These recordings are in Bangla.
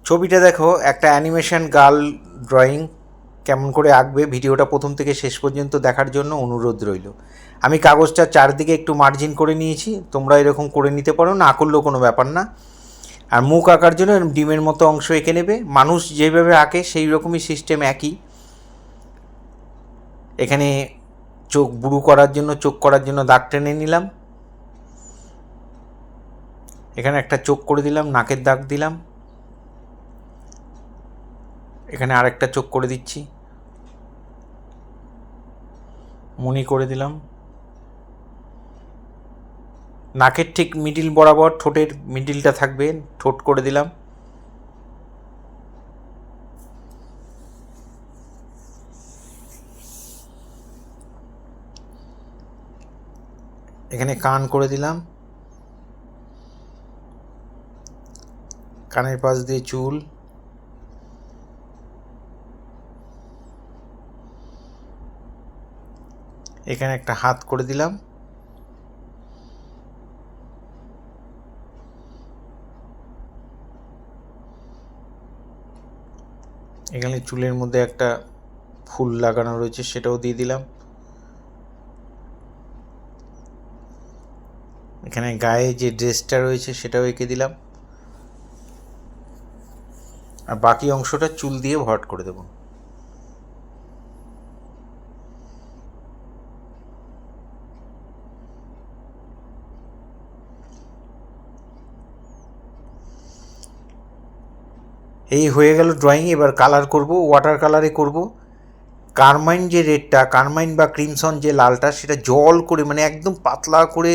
ছবিটা দেখো, একটা অ্যানিমেশন গার্ল ড্রয়িং কেমন করে আঁকবে ভিডিওটা প্রথম থেকে শেষ পর্যন্ত দেখার জন্য অনুরোধ রইল। আমি কাগজটা চারদিকে একটু মার্জিন করে নিয়েছি, তোমরা এরকম করে নিতে পারো, না করলেও কোনো ব্যাপার না। আর মুখ আঁকার জন্য ডিমের মতো অংশ এঁকে নেবে, মানুষ যেভাবে আঁকে সেই রকমই সিস্টেম একই। এখানে চোখ বুড়ো করার জন্য, চোখ করার জন্য দাগ টেনে নিলাম, এখানে একটা চোখ করে দিলাম, নাকের দাগ দিলাম, এখানে আরেকটা চোখ করে দিচ্ছি, মনি করে দিলাম, নাকের ঠিক মিডিল বরাবর ঠোঁটের মিডিলটা থাকবে, ঠোঁট করে দিলাম, এখানে কান করে দিলাম, কানের পাশ দিয়ে চুল, এখানে একটা হাত করে দিলাম, এখানে চুলের মধ্যে একটা ফুল লাগানো রয়েছে সেটাও দিয়ে দিলাম, এখানে গায়ে যে ড্রেসটা রয়েছে সেটাও এঁকে দিলাম, আর বাকি অংশটা চুল দিয়ে ভরাট করে দেব। এই হয়ে গেল ড্রয়িং। এবার কালার করব, ওয়াটার কালারে করব। কারমাইন যে রেডটা, কারমাইন বা ক্রিমসন যে লালটা, সেটা জল করে মানে একদম পাতলা করে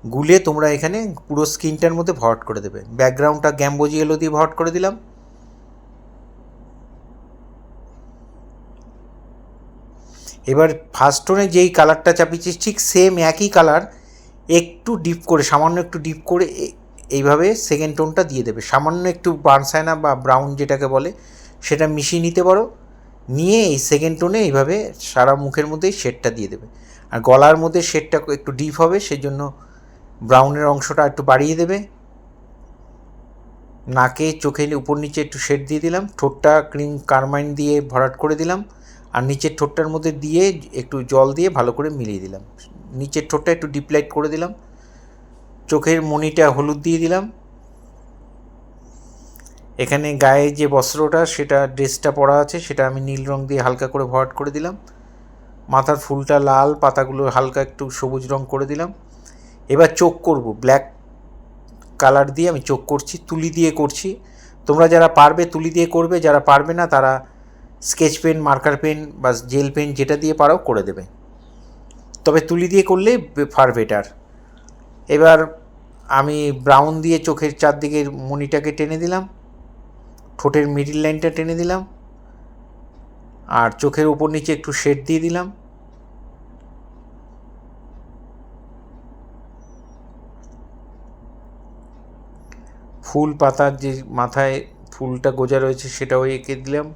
গুলে তোমরা এখানে পুরো স্কিনটার মধ্যে ভরাট করে দেবে। ব্যাকগ্রাউন্ডটা গ্যাম্বোজি এলো দিয়ে ভরাট করে দিলাম। এবার ফার্স্ট টোনে যেই কালারটা চাপিয়েছি ঠিক সেম একই কালার একটু ডিপ করে, সামান্য একটু ডিপ করে এইভাবে সেকেন্ড টোনটা দিয়ে দেবে। সামান্য একটু বার্নসাইনা বা ব্রাউন যেটাকে বলে সেটা মিশিয়ে নিতে পারো, নিয়ে এই সেকেন্ড টোনে এইভাবে সারা মুখের মধ্যেই শেডটা দিয়ে দেবে। আর গলার মধ্যে শেডটা একটু ডিপ হবে, সেই জন্য ব্রাউনের অংশটা একটু বাড়িয়ে দেবে। নাকে চোখে উপর নিচে একটু শেড দিয়ে দিলাম, ঠোঁটটা ক্রিম কারমাইন দিয়ে ভরাট করে দিলাম, আর নিচের ঠোঁটটার মধ্যে দিয়ে একটু জল দিয়ে ভালো করে মিলিয়ে দিলাম। নিচের ঠোঁটটা একটু ডিপ লাইট করে দিলাম, চোখের মণিটা হলুদ দিয়ে দিলাম, এখানে গায়ে যে বস্ত্রটা সেটা ড্রেসটা পরা আছে সেটা আমি নীল রং দিয়ে হালকা করে ভরাট করে দিলাম, মাথার ফুলটা লাল, পাতাগুলো হালকা একটু সবুজ রং করে দিলাম। এবার চোখ করব, ব্ল্যাক কালার দিয়ে আমি চোখ করছি, তুলি দিয়ে করছি। তোমরা যারা পারবে তুলি দিয়ে করবে, যারা পারবে না তারা স্কেচ পেন, মার্কার পেন বা জেল পেন যেটা দিয়ে পারো করে দেবে, তবে তুলি দিয়ে করলে ফার বেটার। এবার আমি ব্রাউন দিয়ে চোখের চারদিকের মণিটাকে টেনে দিলাম, ঠোঁটের মিডিল লাইনটা টেনে দিলাম, আর চোখের উপর নিচে একটু শেড দিয়ে দিলাম। ফুল পাতার যে মাথায় ফুলটা গোজা রয়েছে সেটাও এঁকে দিলাম।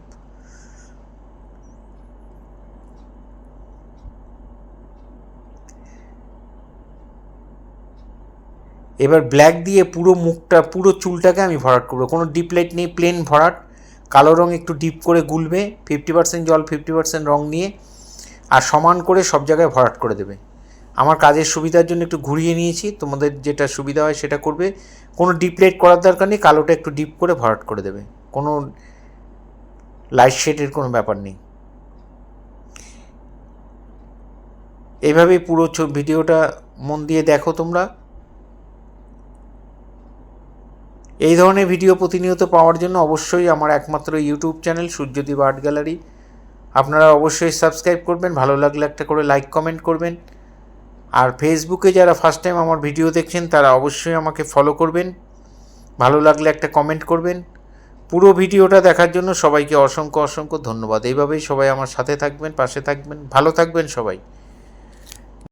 এবার ব্ল্যাক দিয়ে পুরো মুখটা, পুরো চুলটাকে আমি ভরাট করবো, কোনো ডিপ লাইট নেই, প্লেন ভরাট। কালো রং একটু ডিপ করে গুলবে, 50% জল 50% রং নিয়ে, আর সমান করে সব জায়গায় ভরাট করে দেবে। আমার কাজের সুবিধার জন্য একটু ঘুরিয়ে নিয়েছি, তোমাদের যেটা সুবিধা হয় সেটা করবে। কোনো ডিপ লাইট করার দরকার নেই, কালোটা একটু ডিপ করে ভরাট করে দেবে, কোনো লাইট শেডের কোনো ব্যাপার নেই। এইভাবেই পুরো ভিডিওটা মন দিয়ে দেখো তোমরা। এই ধরনের ভিডিও প্রতিনিয়ত পাওয়ার জন্য অবশ্যই আমার একমাত্র YouTube channel Suryadip art gallery আপনারা অবশ্যই সাবস্ক্রাইব করবেন, ভালো লাগলে একটা করে লাইক কমেন্ট করবেন। আর ফেসবুকে যারা ফার্স্ট টাইম আমার ভিডিও দেখছেন তারা অবশ্যই আমাকে ফলো করবেন, ভালো লাগলে একটা কমেন্ট করবেন। পুরো ভিডিওটা দেখার জন্য সবাইকে অসংখ্য অসংখ্য ধন্যবাদ। এইভাবেই সবাই আমার সাথে থাকবেন, পাশে থাকবেন, ভালো থাকবেন সবাই।